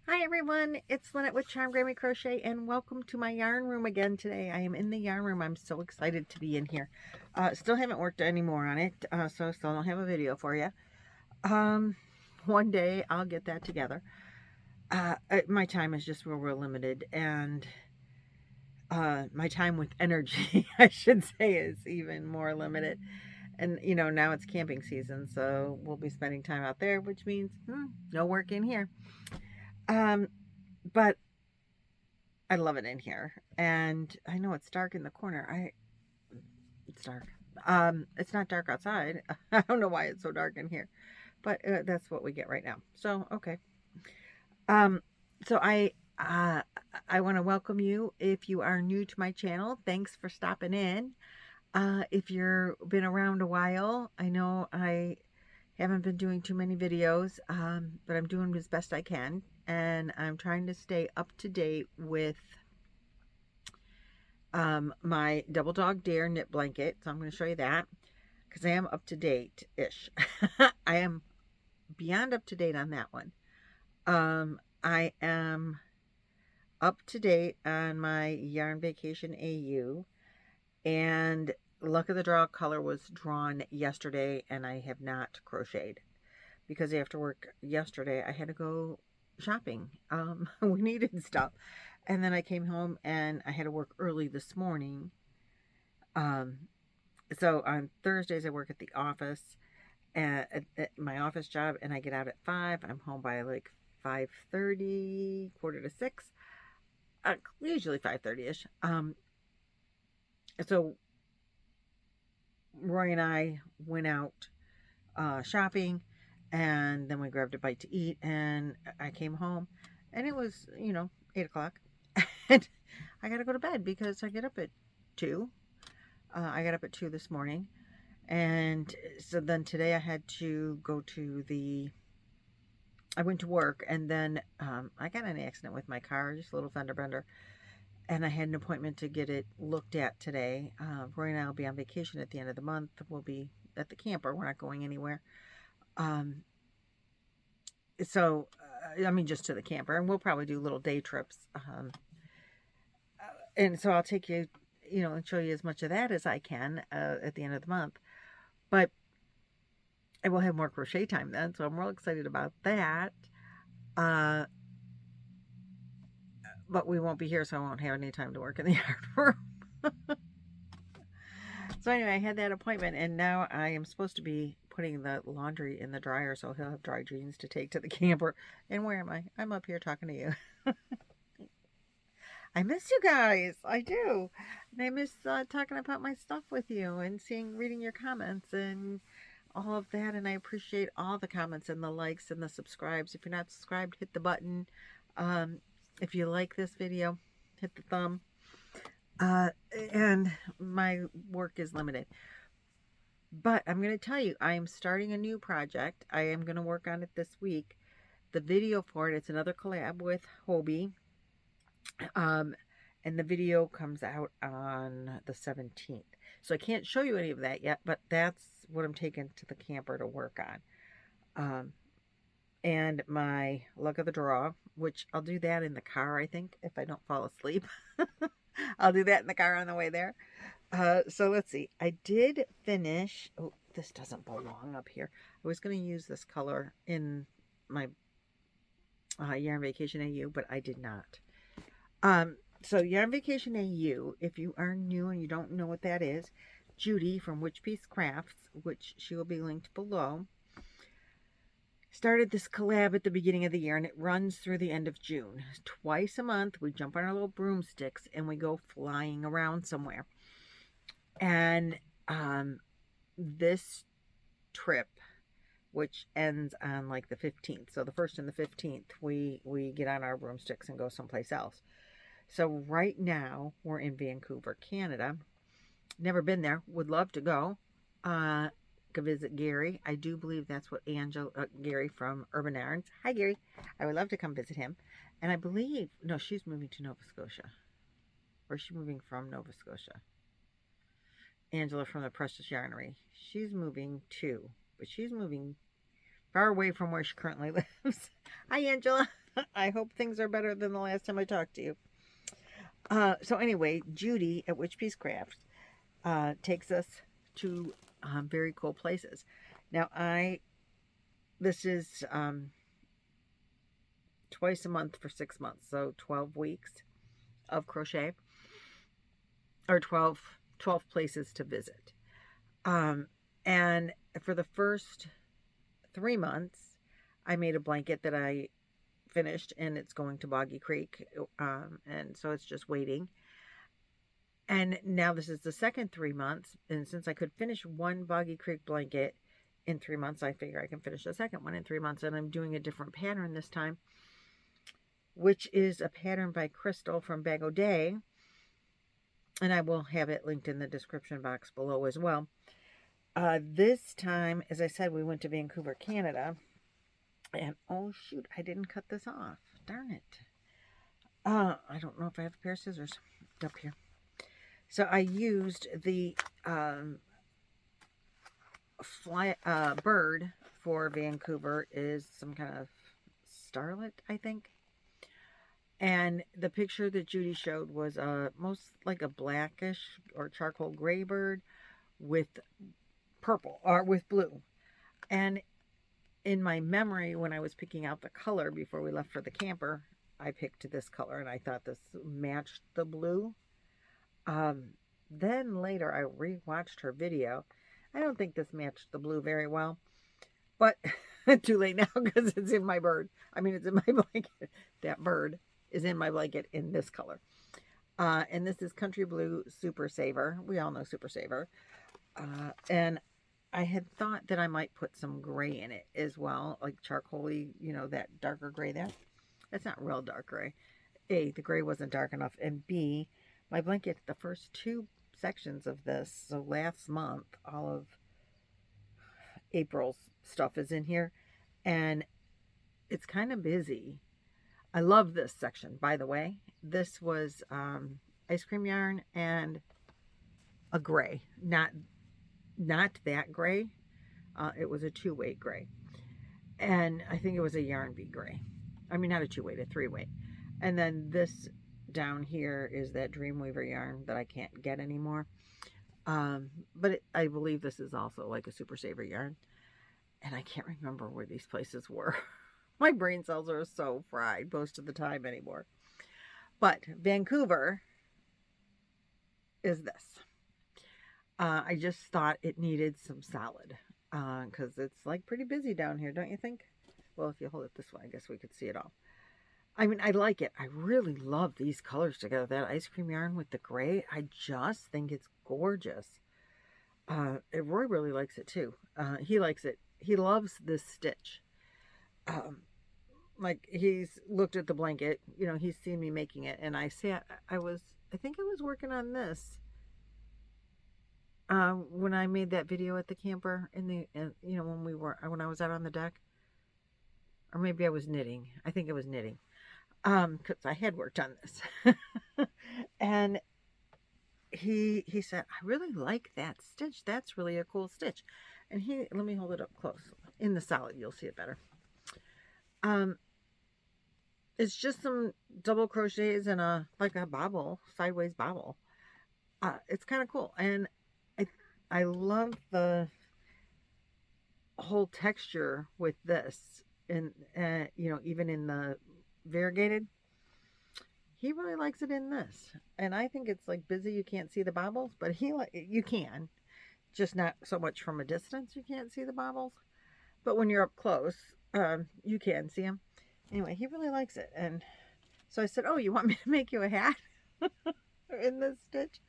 Hi everyone, it's Lynette with Charm Grammy Crochet and welcome to my yarn room again today. I am in the yarn room. I'm so excited to be in here. Still haven't worked any more on it, so still don't have a video for you. One day I'll get that together. My time is just real limited, and my time with energy, I should say, is even more limited. And you know, now it's camping season, so we'll be spending time out there, which means no work in here. But I love it in here. And I know it's dark in the corner. It's dark. It's not dark outside. I don't know why it's so dark in here, but that's what we get right now. So, okay. Um, so I want to welcome you. If you are new to my channel, thanks for stopping in. If you've been around a while, I know I haven't been doing too many videos, but I'm doing as best I can. And I'm trying to stay up to date with my Double Dog Dare knit blanket. So I'm going to show you that because I am up to date-ish. I am beyond up to date on that one. I am up to date on my Yarn Vacation AU, and Luck of the Draw color was drawn yesterday, and I have not crocheted because after work yesterday I had to go shopping. We needed stuff, and then I came home and I had to work early this morning. So on Thursdays I work at the office, at my office job, and I get out at 5. I'm home by like 5:30, quarter to 6. Usually 5:30ish. So Roy and I went out shopping, and then we grabbed a bite to eat, and I came home, and it was 8 o'clock, and I got to go to bed because I get up at 2. I got up at 2 this morning, and so then today I had to go to I went to work, and then I got in an accident with my car, just a little fender bender, and I had an appointment to get it looked at today. Roy and I will be on vacation at the end of the month. We'll be at the camper. We're not going anywhere. So, I mean, just to the camper, and we'll probably do little day trips. And so I'll take you, and show you as much of that as I can at the end of the month. But I will have more crochet time then, so I'm real excited about that. But we won't be here, so I won't have any time to work in the yard room. So anyway, I had that appointment, and now I am supposed to be putting the laundry in the dryer, so he'll have dry jeans to take to the camper. And where am I? I'm up here talking to you. I miss you guys. I do. And I miss talking about my stuff with you and reading your comments and all of that. And I appreciate all the comments and the likes and the subscribes. If you're not subscribed, hit the button. If you like this video, hit the thumb. And my work is limited. But I'm going to tell you, I am starting a new project. I am going to work on it this week. The video for it, it's another collab with Hobie. And the video comes out on the 17th. So I can't show you any of that yet, but that's what I'm taking to the camper to work on. And my Luck of the Draw, which I'll do that in the car, I think, if I don't fall asleep. I'll do that in the car on the way there. So let's see. I did finish. Oh, this doesn't belong up here. I was going to use this color in my Yarn Vacation AU, but I did not. So Yarn Vacation AU, if you are new and you don't know what that is, Judy from Witch Piece Crafts, which she will be linked below, started this collab at the beginning of the year, and it runs through the end of June. Twice a month, we jump on our little broomsticks and we go flying around somewhere. And this trip, which ends on like the 15th, so the 1st and the 15th, we get on our broomsticks and go someplace else. So right now we're in Vancouver, Canada. Never been there. Would love to go. Go visit Gary. I do believe that's what Gary from Urban Yarns. Hi, Gary. I would love to come visit him. And I believe, no, she's moving to Nova Scotia. Or is she moving from Nova Scotia? Angela from the Precious Yarnery. She's moving too, but she's moving far away from where she currently lives. Hi, Angela. I hope things are better than the last time I talked to you. So anyway, Judy at Witch Piece Crafts takes us to very cool places. Now, this is twice a month for 6 months, so 12 weeks of crochet, or 12 places to visit. And for the first 3 months, I made a blanket that I finished, and it's going to Boggy Creek, and so it's just waiting. And now this is the second 3 months, and since I could finish one Boggy Creek blanket in 3 months, I figure I can finish the second one in 3 months, and I'm doing a different pattern this time, which is a pattern by Crystal from Bag O' Day, and I will have it linked in the description box below as well. This time, as I said, we went to Vancouver, Canada, and oh shoot, I didn't cut this off. Darn it. I don't know if I have a pair of scissors up here. So I used the bird for Vancouver is some kind of starlet, I think. And the picture that Judy showed was most like a blackish or charcoal gray bird with purple or with blue. And in my memory, when I was picking out the color before we left for the camper, I picked this color and I thought this matched the blue. Then later I rewatched her video. I don't think this matched the blue very well, but too late now because it's in my bird. I mean, it's in my blanket. That bird is in my blanket in this color. And this is Country Blue Super Saver. We all know Super Saver. And I had thought that I might put some gray in it as well, like charcoaly, you know, that darker gray there. That's not real dark gray. A, the gray wasn't dark enough, and B, my blanket, the first 2 sections of this, so last month, all of April's stuff is in here, and it's kind of busy. I love this section, by the way. This was ice cream yarn and a gray, not that gray. It was a 2-weight gray, and I think it was a yarn bee gray. I mean, not a 2-weight, a 3-weight. And then this down here is that Dreamweaver yarn that I can't get anymore. But I believe this is also like a Super Saver yarn, and I can't remember where these places were. My brain cells are so fried most of the time anymore. But Vancouver is this. I just thought it needed some solid because it's like pretty busy down here, don't you think? Well, if you hold it this way, I guess we could see it all. I mean, I like it. I really love these colors together. That ice cream yarn with the gray, I just think it's gorgeous. Roy really likes it too. He likes it. He loves this stitch. Like he's looked at the blanket, you know, he's seen me making it, and I think I was working on this when I made that video at the camper you know, when I was out on the deck, or maybe I was knitting. I think it was knitting, because I had worked on this. And he said, I really like that stitch. That's really a cool stitch. And let me hold it up close. In the solid, you'll see it better. It's just some double crochets and a bobble, sideways bobble. It's kind of cool. And I love the whole texture with this. And, you know, even in the variegated, he really likes it in this. And I think it's like busy. You can't see the bobbles, but you can. Just not so much from a distance. You can't see the bobbles. But when you're up close, you can see them. Anyway, he really likes it. And so I said, oh, you want me to make you a hat in this stitch?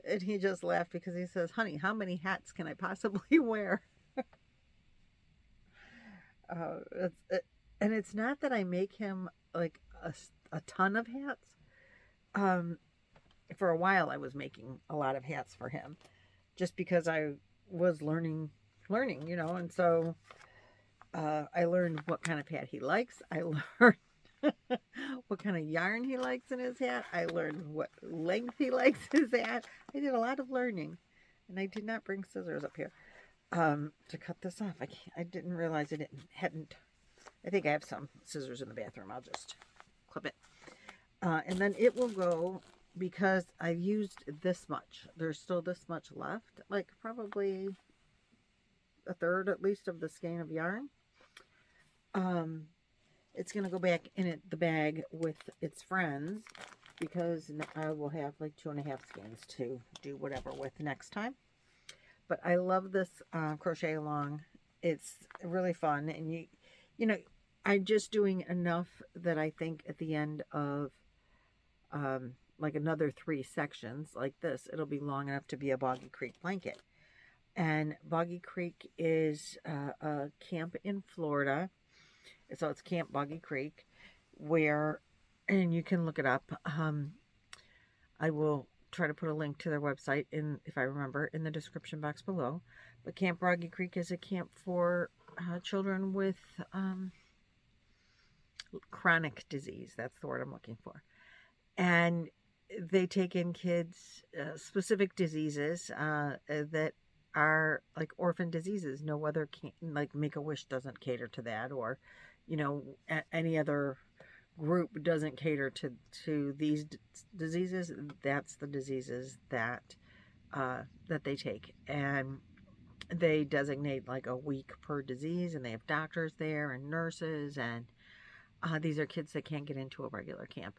And he just laughed because he says, honey, how many hats can I possibly wear? And it's not that I make him like a ton of hats. For a while I was making a lot of hats for him just because I was learning, you know, and so I learned what kind of hat he likes. I learned what kind of yarn he likes in his hat. I learned what length he likes his hat. I did a lot of learning, and I did not bring scissors up here to cut this off. I didn't realize it I think I have some scissors in the bathroom. I'll just clip it. And then it will go, because I've used this much. There's still this much left, like probably a third at least of the skein of yarn. It's going to go back in the bag with its friends, because I will have like 2.5 skeins to do whatever with next time. But I love this crochet along. It's really fun, and you know, I'm just doing enough that I think at the end of like another 3 sections like this, it'll be long enough to be a Boggy Creek blanket. And Boggy Creek is a camp in Florida. So it's Camp Boggy Creek, where, and you can look it up. I will try to put a link to their website, if I remember, in the description box below. But Camp Boggy Creek is a camp for children with chronic disease. That's the word I'm looking for. And they take in kids, specific diseases that are like orphan diseases. No other, like Make-A-Wish doesn't cater to that, or, you know, any other group doesn't cater to these diseases. That's the diseases that that they take, and they designate like a week per disease, and they have doctors there and nurses, and these are kids that can't get into a regular camp.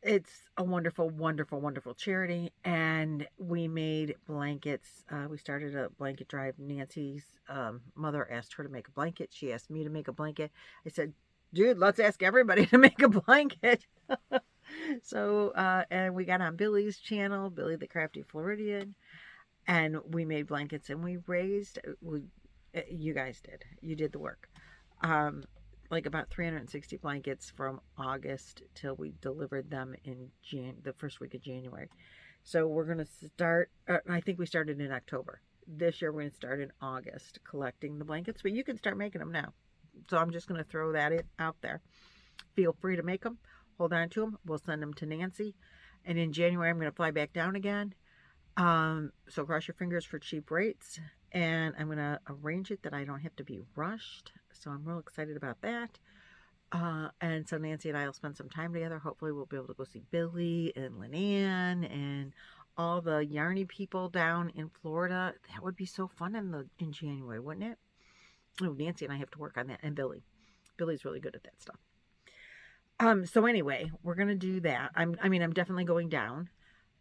It's a wonderful, wonderful, wonderful charity, and we made blankets. We started a blanket drive. Nancy's mother asked her to make a blanket. She asked me to make a blanket. I said, dude, let's ask everybody to make a blanket. So, and we got on Billy's channel, Billy the Crafty Floridian, and we made blankets, and we raised, you guys did. You did the work. Like about 360 blankets from August till we delivered them in the first week of January. So we're going to start, I think we started in October. This year we're going to start in August collecting the blankets, but you can start making them now. So I'm just going to throw that out there. Feel free to make them. Hold on to them. We'll send them to Nancy. And in January, I'm going to fly back down again. So cross your fingers for cheap rates. And I'm going to arrange it that I don't have to be rushed. So I'm real excited about that. And so Nancy and I will spend some time together. Hopefully we'll be able to go see Billy and Lynette and all the yarny people down in Florida. That would be so fun in January, wouldn't it? Oh, Nancy and I have to work on that. And Billy. Billy's really good at that stuff. So anyway, we're going to do that. I'm definitely going down.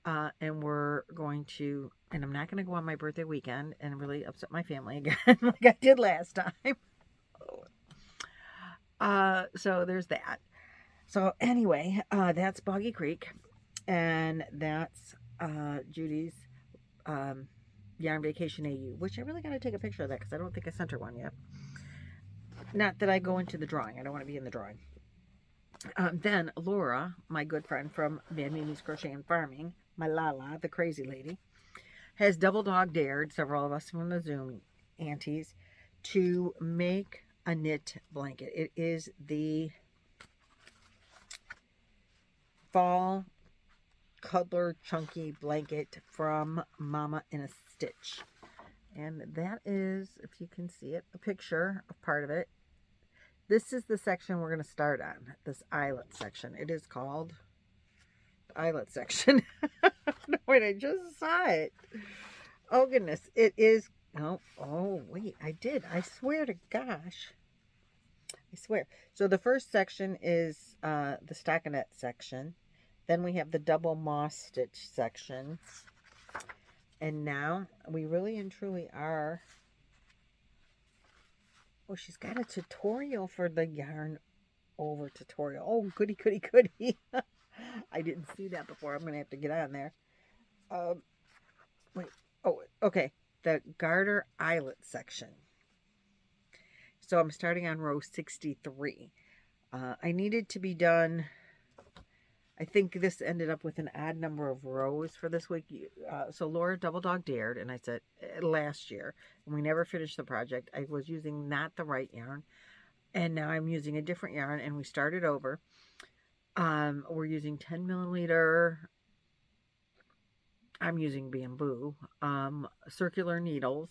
And we're going to, and I'm not going to go on my birthday weekend and really upset my family again like I did last time. So there's that. So anyway, that's Boggy Creek, and that's Judy's Yarn Vacation AU, which I really got to take a picture of that because I don't think I sent her one yet. Not that I go into the drawing. I don't want to be in the drawing. Then Laura, my good friend from Mad Mimi's Crochet and Farming, my Lala, the crazy lady, has double dog dared several of us from the Zoom aunties to make a knit blanket. It is the fall cuddler chunky blanket from Mama in a Stitch. And that is, if you can see it, a picture of part of it. This is the section we're going to start on, this eyelet section. It is called the eyelet section. No, wait, I just saw it. Oh, goodness. It is, oh, wait, I did. I swear to gosh. I swear. So the first section is the stockinette section. Then we have the double moss stitch section. And now we really and truly are... Oh, she's got a tutorial for the yarn over tutorial. Oh, goody, goody, goody. I didn't see that before. I'm going to have to get on there. Wait. Oh, okay. The garter eyelet section. So I'm starting on row 63. I needed to be done... I think this ended up with an odd number of rows for this week. So Laura double dog dared, and I said last year, and we never finished the project. I was using not the right yarn, and now I'm using a different yarn, and we started over. We're using 10 millimeter. I'm using Bamboo circular needles,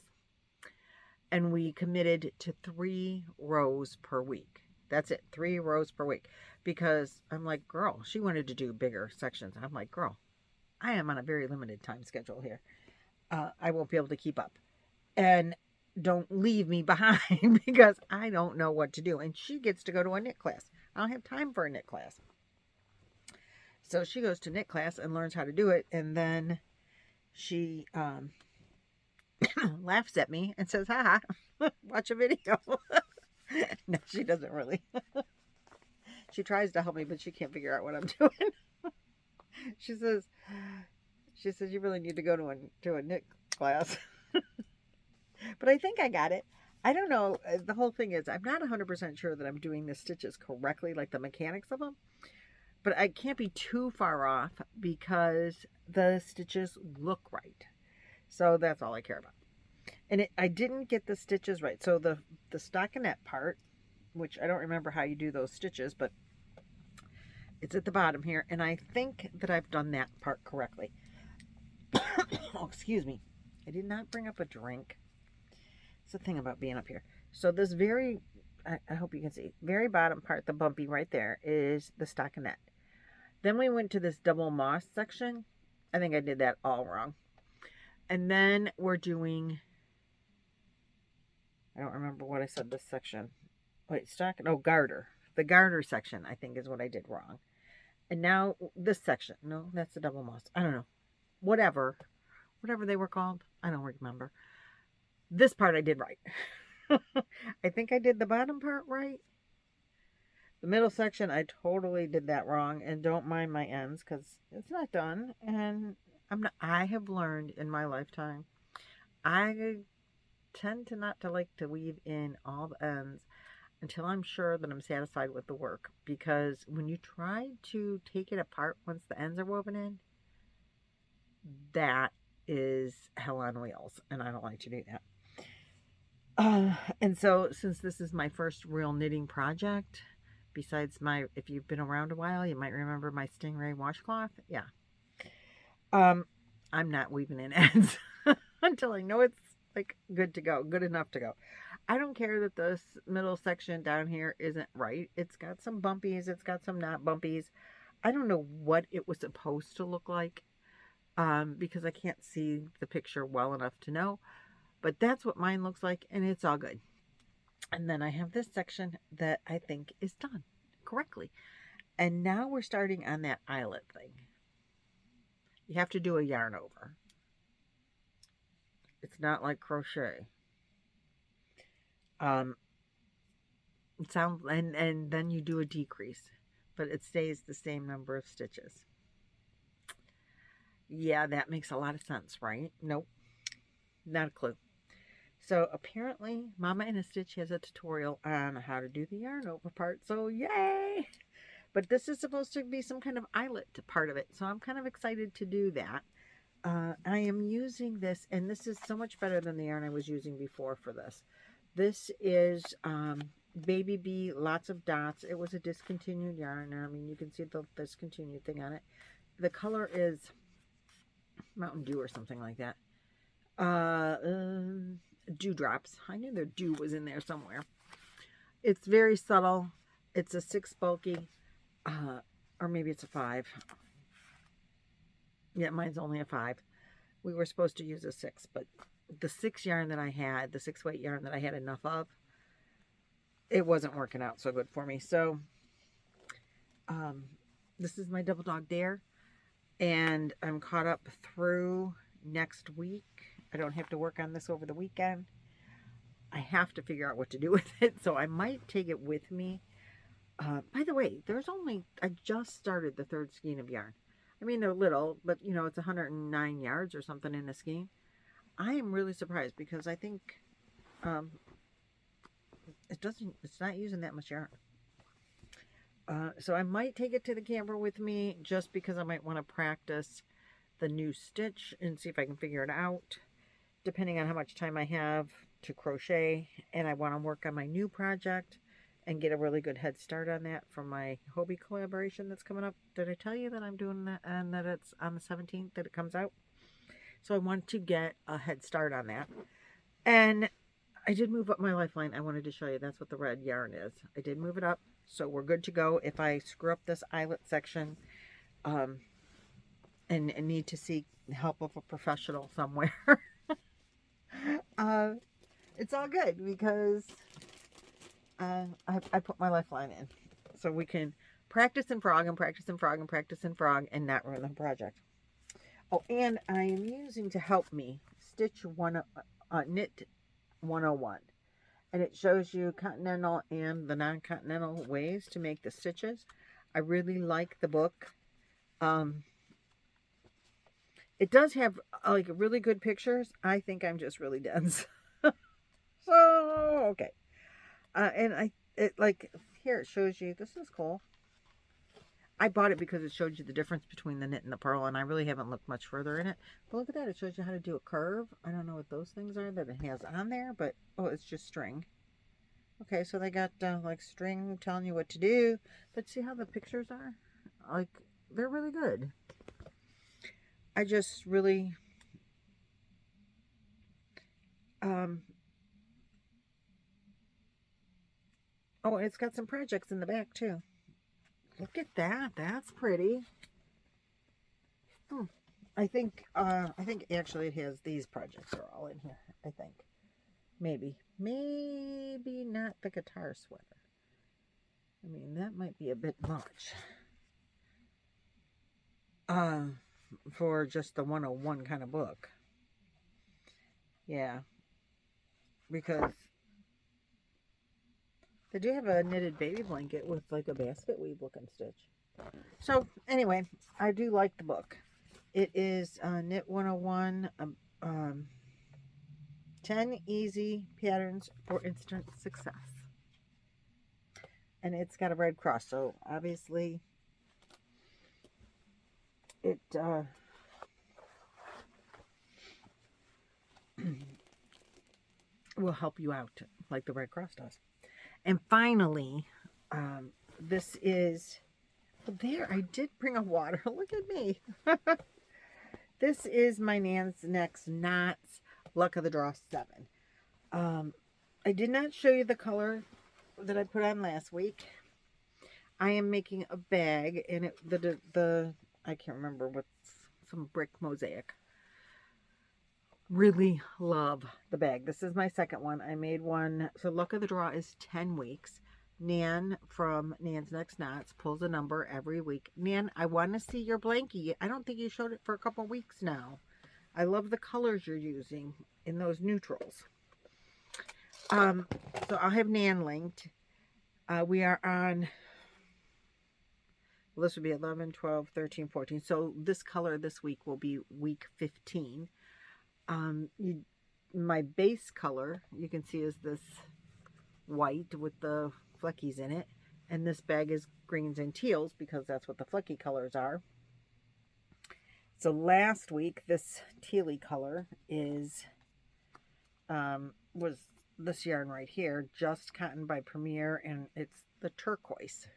and we committed to 3 rows per week. That's it, 3 rows per week. Because I'm like, girl, she wanted to do bigger sections. I'm like, girl, I am on a very limited time schedule here. I won't be able to keep up. And don't leave me behind because I don't know what to do. And she gets to go to a knit class. I don't have time for a knit class. So she goes to knit class and learns how to do it. And then she laughs at me and says, haha, watch a video. No, she doesn't really. She tries to help me, but she can't figure out what I'm doing. She says, you really need to go to a knit class. But I think I got it. I don't know. The whole thing is, I'm not 100% sure that I'm doing the stitches correctly, like the mechanics of them. But I can't be too far off because the stitches look right. So that's all I care about. And I didn't get the stitches right. So the stockinette part, which I don't remember how you do those stitches, but it's at the bottom here. And I think that I've done that part correctly. Oh, excuse me. I did not bring up a drink. It's the thing about being up here. So this I hope you can see, very bottom part, the bumpy right there, is the stockinette. Then we went to this double moss section. I think I did that all wrong. And then we're doing, I don't remember what I said this section. Wait, garter. The garter section, I think, is what I did wrong. And now this section. No, that's the double moss. I don't know. Whatever they were called. I don't remember. This part I did right. I think I did the bottom part right. The middle section, I totally did that wrong. And don't mind my ends because it's not done. And I have learned in my lifetime, I tend to not to like to weave in all the ends until I'm sure that I'm satisfied with the work. Because when you try to take it apart once the ends are woven in, that is hell on wheels. And I don't like to do that. And so since this is my first real knitting project, besides if you've been around a while, you might remember my Stingray washcloth. Yeah. I'm not weaving in ends until I know it's like good to go, good enough to go. I don't care that this middle section down here isn't right. It's got some bumpies. It's got some not bumpies. I don't know what it was supposed to look like because I can't see the picture well enough to know. But that's what mine looks like, and it's all good. And then I have this section that I think is done correctly. And now we're starting on that eyelet thing. You have to do a yarn over. It's not like crochet. It sounds, and then you do a decrease, but it stays the same number of stitches. Yeah, that makes a lot of sense, right? Nope. Not a clue. So apparently Mama in a Stitch has a tutorial on how to do the yarn over part. So yay! But this is supposed to be some kind of eyelet part of it. So I'm kind of excited to do that. I am using this, and this is so much better than the yarn I was using before for this. This is Baby Bee, lots of dots. It was a discontinued yarn. I mean, you can see the discontinued thing on it. The color is Mountain Dew or something like that. Dewdrops. I knew their dew was in there somewhere. It's very subtle. It's a 6 bulky, or maybe it's a 5. Yeah, mine's only a 5. We were supposed to use a 6, but the 6 yarn that I had, the 6 weight yarn that I had enough of, it wasn't working out so good for me. So, this is my Double Dog Dare, and I'm caught up through next week. I don't have to work on this over the weekend. I have to figure out what to do with it, so I might take it with me. By the way, I just started the 3rd skein of yarn. I mean, they're little, but you know, it's 109 yards or something in a skein. I am really surprised because I think it's not using that much yarn. So I might take it to the camper with me just because I might want to practice the new stitch and see if I can figure it out, depending on how much time I have to crochet. And I want to work on my new project and get a really good head start on that for my Hobie collaboration that's coming up. Did I tell you that I'm doing that and that it's on the 17th that it comes out? So I want to get a head start on that. And I did move up my lifeline. I wanted to show you. That's what the red yarn is. I did move it up, so we're good to go. If I screw up this eyelet section, and need to seek help of a professional somewhere, it's all good because I put my lifeline in, so we can practice and frog and practice and frog and practice and frog and not ruin the project. Oh, and I am using to help me stitch knit 101, and it shows you continental and the non-continental ways to make the stitches. I really like the book. It does have like really good pictures. I think I'm just really dense. So okay, and here it shows you. This is cool. I bought it because it showed you the difference between the knit and the purl, and I really haven't looked much further in it. But look at that. It shows you how to do a curve. I don't know what those things are that it has on there, but, oh, it's just string. Okay, so they got, like, string telling you what to do. But see how the pictures are? Like, they're really good. I just really, oh, and it's got some projects in the back, too. Look at that. That's pretty. I think actually it has these projects are all in here. I think. Maybe not the guitar sweater. I mean, that might be a bit much. For just the 101 kind of book. Yeah. Because they do have a knitted baby blanket with like a basket weave looking stitch. So anyway, I do like the book. It is Knit 101, 10 easy patterns for instant success. And it's got a red cross, so obviously it will help you out like the Red Cross does. And finally, this is, there, I did bring a water. Look at me. This is my Nan's Next Knots Luck of the Draw 7. I did not show you the color that I put on last week. I am making a bag, and I can't remember what's, some brick mosaic. Really love the bag. This is my second one. I made one. So Luck of the Draw is 10 weeks. Nan from Nan's Next Knots pulls a number every week. Nan, I want to see your blankie. I don't think you showed it for a couple weeks now. I love the colors you're using in those neutrals. So I'll have Nan linked. We are on, well, this would be 11, 12, 13, 14. So this color this week will be week 15. My base color, you can see, is this white with the fleckies in it. And this bag is greens and teals because that's what the flecky colors are. So last week, this tealy color is, was this yarn right here, Just Cotton by Premier, and it's the turquoise.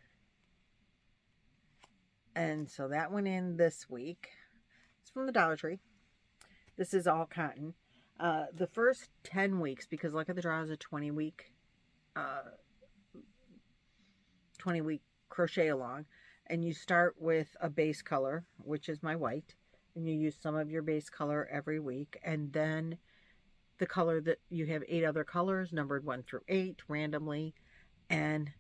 And so that went in this week. It's from the Dollar Tree. This is all cotton. The first 10 weeks, because Luck of the Draw is a 20-week crochet along, and you start with a base color, which is my white, and you use some of your base color every week, and then the color that you have 8 other colors numbered 1 through 8 randomly, and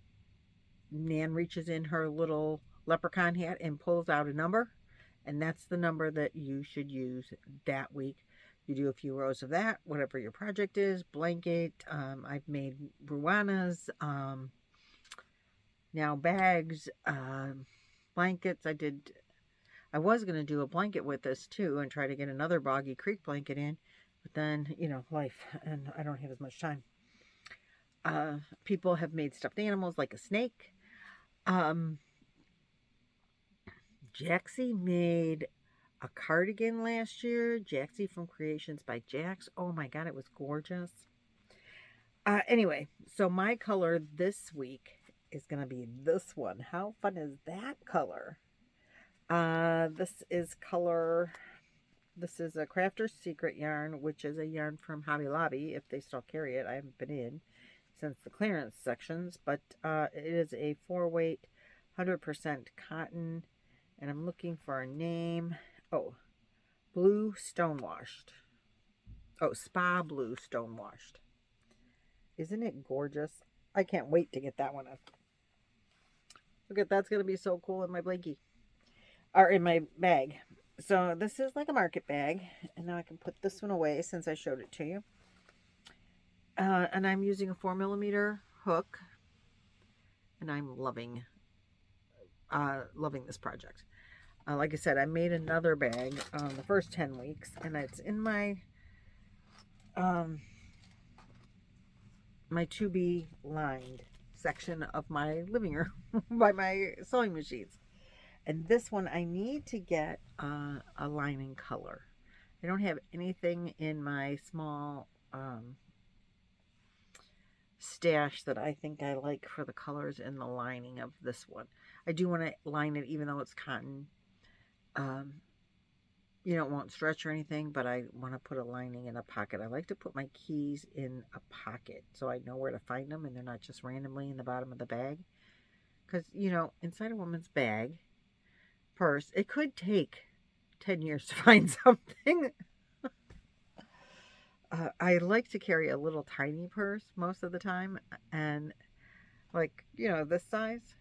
Nan reaches in her little leprechaun hat and pulls out a number, and that's the number that you should use that week. You do a few rows of that, whatever your project is. Blanket, I've made Ruanas, now bags, blankets. I was going to do a blanket with this too and try to get another Boggy Creek blanket in, but then, you know, life, and I don't have as much time. People have made stuffed animals like a snake. Jaxie made a cardigan last year. Jaxie from Creations by Jax. Oh my god, it was gorgeous. Anyway, so my color this week is going to be this one. How fun is that color? This is color This is a Crafter's Secret yarn, which is a yarn from Hobby Lobby, if they still carry it. I haven't been in since the clearance sections, but it is a 4-weight, 100% cotton, and I'm looking for a name. Oh, Blue Stonewashed. Oh, Spa Blue Stonewashed. Isn't it gorgeous? I can't wait to get that one up. Look at that's going to be so cool in my blankie. Or in my bag. So this is like a market bag. And now I can put this one away since I showed it to you. And I'm using a 4mm hook. And I'm loving this project. Like I said, I made another bag the first 10 weeks. And it's in my my to be lined section of my living room by my sewing machines. And this one I need to get a lining color. I don't have anything in my small stash that I think I like for the colors in the lining of this one. I do want to line it even though it's cotton. You know, it won't stretch or anything, but I want to put a lining in a pocket. I like to put my keys in a pocket so I know where to find them and they're not just randomly in the bottom of the bag. Because, you know, inside a woman's bag, purse, it could take 10 years to find something. I like to carry a little tiny purse most of the time, and like, you know, this size.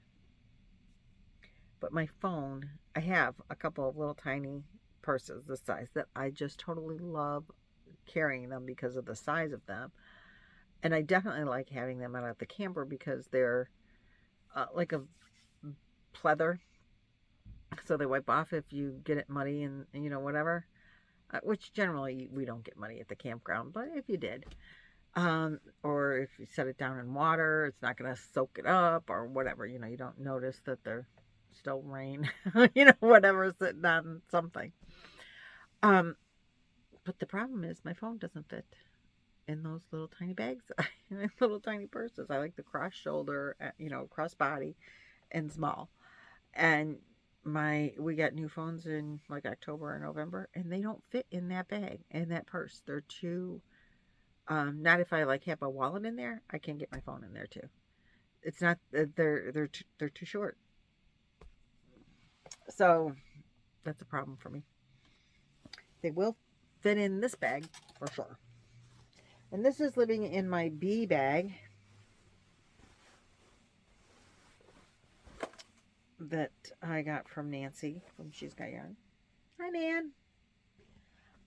But my phone, I have a couple of little tiny purses this size that I just totally love carrying them because of the size of them. And I definitely like having them out at the camper because they're like a pleather, so they wipe off if you get it muddy and you know, whatever, which generally we don't get muddy at the campground, but if you did, or if you set it down in water, it's not going to soak it up or whatever, you know, you don't notice that they're still rain, you know, whatever, sitting on something. But the problem is my phone doesn't fit in those little tiny bags, little tiny purses. I like the cross shoulder, you know, cross body and small. And we got new phones in like October or November, and they don't fit in that bag, in that purse. They're too, not if I like have a wallet in there, I can get my phone in there too. It's not, they're too short. So that's a problem for me. They will fit in this bag for sure. And this is living in my bee bag that I got from Nancy from She's Got Yarn. Hi, Nan.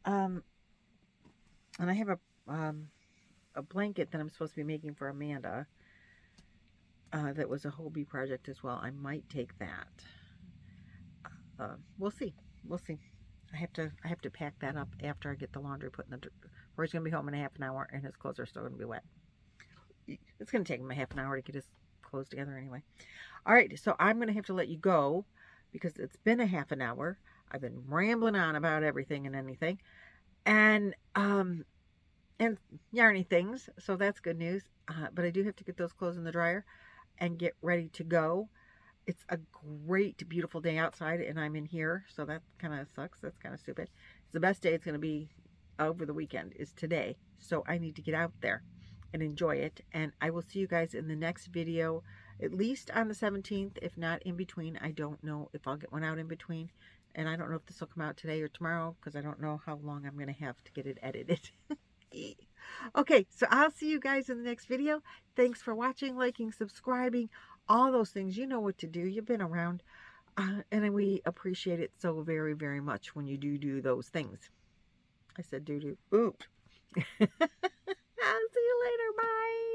And I have a blanket that I'm supposed to be making for Amanda. That was a whole bee project as well. I might take that. We'll see. We'll see. I have to pack that up after I get the laundry put in the. Roy's gonna be home in a half an hour, and his clothes are still gonna be wet. It's gonna take him a half an hour to get his clothes together anyway. All right, so I'm gonna have to let you go because it's been a half an hour. I've been rambling on about everything and anything, and yarny things. So that's good news. But I do have to get those clothes in the dryer and get ready to go. It's a great, beautiful day outside, and I'm in here, so that kind of sucks. That's kind of stupid. It's the best day it's going to be over the weekend is today, so I need to get out there and enjoy it, and I will see you guys in the next video, at least on the 17th, if not in between. I don't know if I'll get one out in between, and I don't know if this will come out today or tomorrow, because I don't know how long I'm going to have to get it edited. Okay, so I'll see you guys in the next video. Thanks for watching, liking, subscribing, all those things. You know what to do. You've been around, and we appreciate it so very, very much when you do those things. I said do. Oop. I'll see you later. Bye.